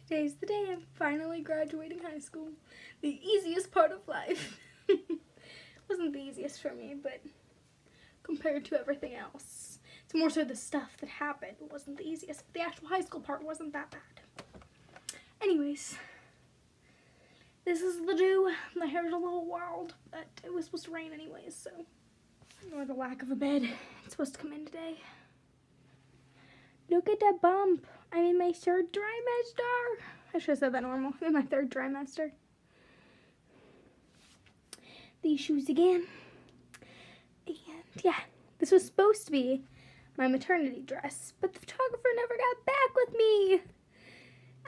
Today's the day I'm finally graduating high school. The easiest part of life. Wasn't the easiest for me, but compared to everything else. It's more so the stuff that happened wasn't the easiest, but the actual high school part wasn't that bad. Anyways, this is the do. My hair's a little wild, but it was supposed to rain anyways, so. Or the lack of a bed. It's supposed to come in today. Look at that bump. I'm in my third trimester. I should have said that normal. I'm in my third trimester. These shoes again. And yeah, this was supposed to be my maternity dress, but the photographer never got back with me.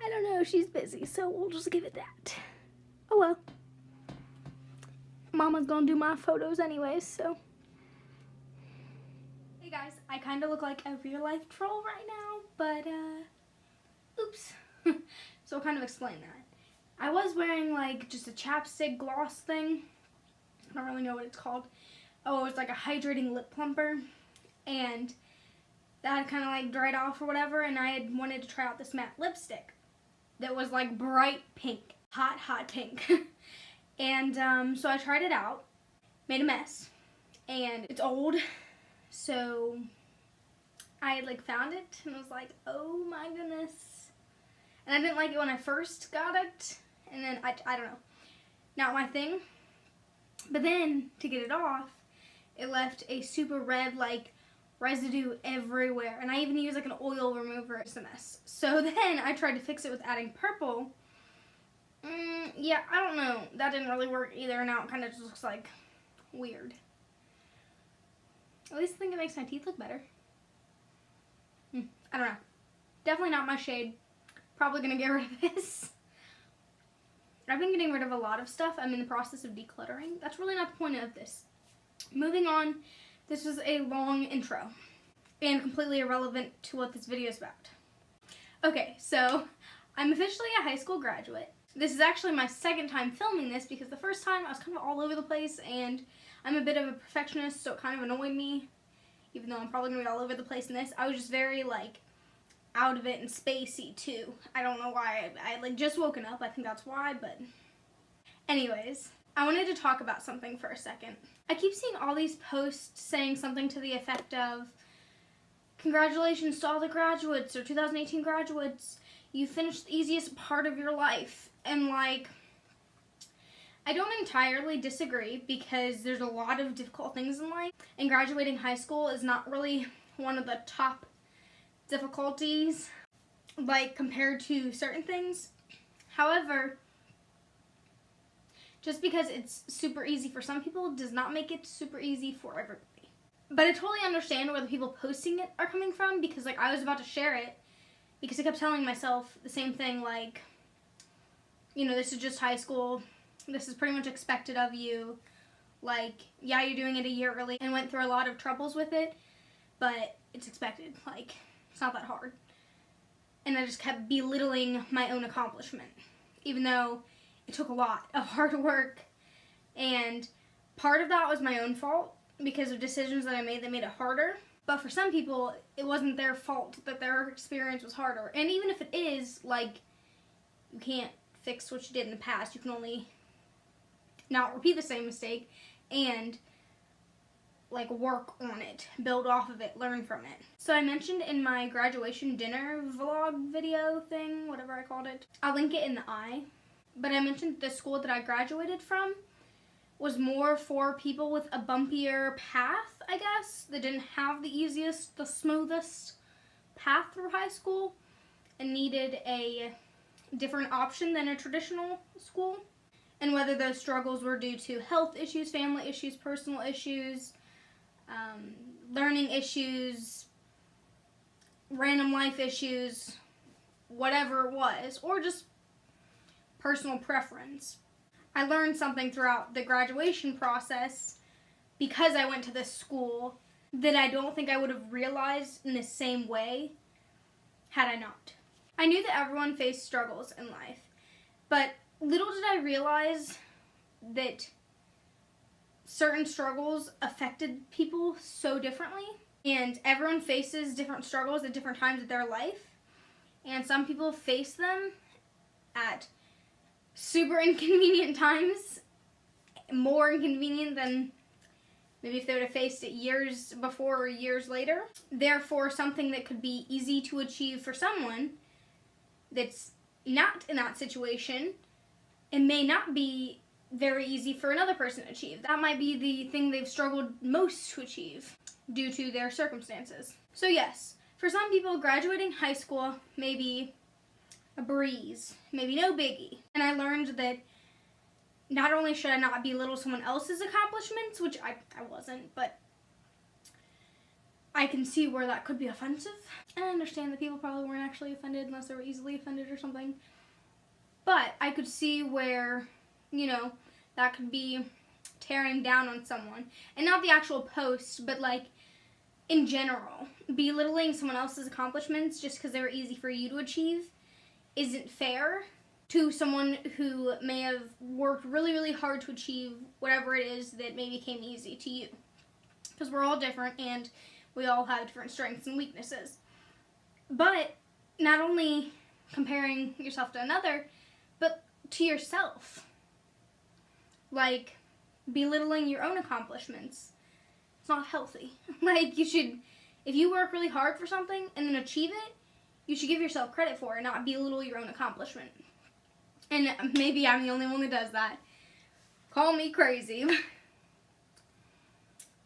I don't know, she's busy, so we'll just give it that. Oh well. Mama's gonna do my photos anyways, so. Hey guys, I kind of look like a real life troll right now, but oops. So I'll kind of explain that. I was wearing like just a chapstick gloss thing. I don't really know what it's called. Oh, it was like a hydrating lip plumper, and that had kind of like dried off or whatever, and I had wanted to try out this matte lipstick that was like bright pink, hot pink. And so I tried it out, made a mess, and it's old. So I like found it and was like, oh my goodness. And I didn't like it when I first got it. And then I don't know, not my thing. But then to get it off, it left a super red like residue everywhere. And I even used like an oil remover. It's a mess. So then I tried to fix it with adding purple. Yeah, I don't know. That didn't really work either. Now it kind of just looks like weird. At least I think it makes my teeth look better. I don't know. Definitely not my shade. Probably gonna get rid of this. I've been getting rid of a lot of stuff. I'm in the process of decluttering. That's really not the point of this. Moving on, this was a long intro and completely irrelevant to what this video is about. Okay, so I'm officially a high school graduate. This is actually my second time filming this because the first time I was kind of all over the place and I'm a bit of a perfectionist, so it kind of annoyed me, even though I'm probably going to be all over the place in this. I was just very, like, out of it and spacey, too. I don't know why. I like, just woken up. I think that's why, but anyways. I wanted to talk about something for a second. I keep seeing all these posts saying something to the effect of, congratulations to all the graduates, or 2018 graduates. You finished the easiest part of your life. And, like, I don't entirely disagree because there's a lot of difficult things in life, and graduating high school is not really one of the top difficulties, like, compared to certain things. However, just because it's super easy for some people does not make it super easy for everybody. But I totally understand where the people posting it are coming from, because, like, I was about to share it because I kept telling myself the same thing, like, you know, this is just high school. This is pretty much expected of you. Like, yeah, you're doing it a year early and went through a lot of troubles with it, but it's expected. Like, it's not that hard. And I just kept belittling my own accomplishment, even though it took a lot of hard work. And part of that was my own fault because of decisions that I made that made it harder. But for some people, it wasn't their fault that their experience was harder. And even if it is, like, you can't fix what you did in the past. You can only not repeat the same mistake and like work on it, build off of it, learn from it. So I mentioned in my graduation dinner vlog video thing, whatever I called it, I'll link it in the eye, but I mentioned the school that I graduated from was more for people with a bumpier path, I guess, that didn't have the easiest, the smoothest path through high school and needed a different option than a traditional school. And whether those struggles were due to health issues, family issues, personal issues, learning issues, random life issues, whatever it was, or just personal preference. I learned something throughout the graduation process because I went to this school that I don't think I would have realized in the same way had I not. I knew that everyone faced struggles in life, but little did I realize that certain struggles affected people so differently, and everyone faces different struggles at different times of their life, and some people face them at super inconvenient times, more inconvenient than maybe if they would have faced it years before or years later. Therefore, something that could be easy to achieve for someone that's not in that situation, it may not be very easy for another person to achieve. That might be the thing they've struggled most to achieve due to their circumstances. So yes, for some people, graduating high school may be a breeze, maybe no biggie. And I learned that not only should I not belittle someone else's accomplishments, which I wasn't, but I can see where that could be offensive. And I understand that people probably weren't actually offended unless they were easily offended or something. But I could see where, you know, that could be tearing down on someone. And not the actual post, but like in general. Belittling someone else's accomplishments just because they were easy for you to achieve isn't fair to someone who may have worked really, really hard to achieve whatever it is that maybe came easy to you. Because we're all different and we all have different strengths and weaknesses. But not only comparing yourself to another, but to yourself. Like, belittling your own accomplishments. It's not healthy. Like, you should, if you work really hard for something and then achieve it, you should give yourself credit for it, not belittle your own accomplishment. And maybe I'm the only one that does that. Call me crazy.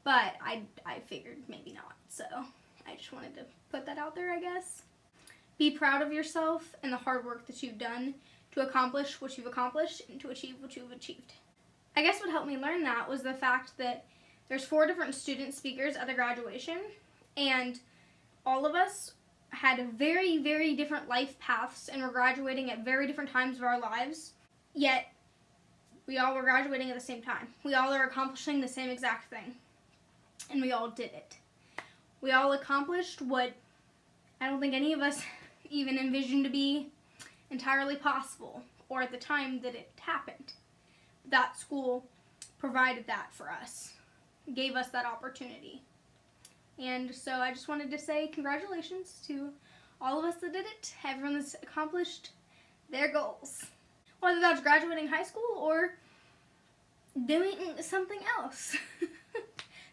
But I figured maybe not. So I just wanted to put that out there, I guess. Be proud of yourself and the hard work that you've done to accomplish what you've accomplished and to achieve what you've achieved. I guess what helped me learn that was the fact that there's 4 different student speakers at the graduation, and all of us had very, very different life paths and were graduating at very different times of our lives, yet we all were graduating at the same time. We all are accomplishing the same exact thing, and we all did it. We all accomplished what I don't think any of us even envisioned to be entirely possible, or at the time that it happened. That school provided that for us, gave us that opportunity. And so I just wanted to say congratulations to all of us that did it, everyone that's accomplished their goals. Whether that's graduating high school or doing something else.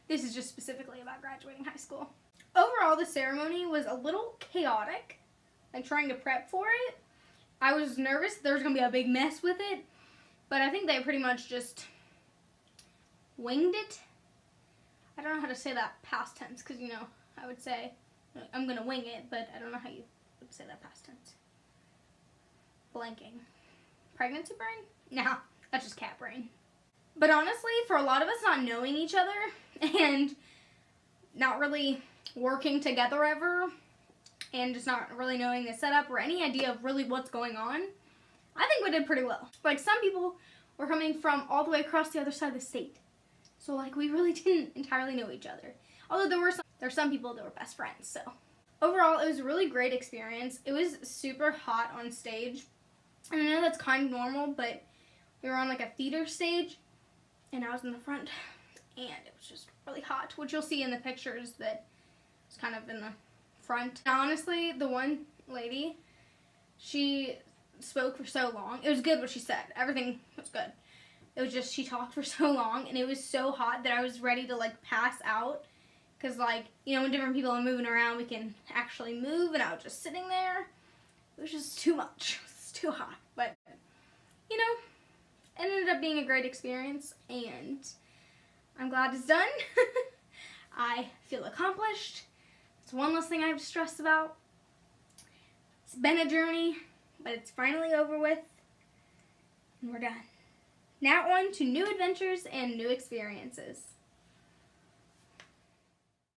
This is just specifically about graduating high school. Overall, the ceremony was a little chaotic, like trying to prep for it. I was nervous there was going to be a big mess with it, but I think they pretty much just winged it. I don't know how to say that past tense, because, you know, I would say, I'm going to wing it, but I don't know how you would say that past tense. Blanking. Pregnancy brain? Nah, that's just cat brain. But honestly, for a lot of us not knowing each other and not really working together ever and just not really knowing the setup or any idea of really what's going on, I think we did pretty well. Like, some people were coming from all the way across the other side of the state. So, like, we really didn't entirely know each other. Although there were some people that were best friends, so. Overall, it was a really great experience. It was super hot on stage. And I know that's kind of normal, but we were on, like, a theater stage, and I was in the front, and it was just really hot, which you'll see in the pictures that it's kind of in the front. And honestly, the one lady, she spoke for so long. It was good what she said. Everything was good. It was just she talked for so long, and it was so hot that I was ready to, like, pass out. Because, like, you know, when different people are moving around, we can actually move, and I was just sitting there. It was just too much. It was too hot. But, you know, it ended up being a great experience, and I'm glad it's done. I feel accomplished. It's one less thing I have to stress about. It's been a journey, but it's finally over with, and we're done. Now on to new adventures and new experiences.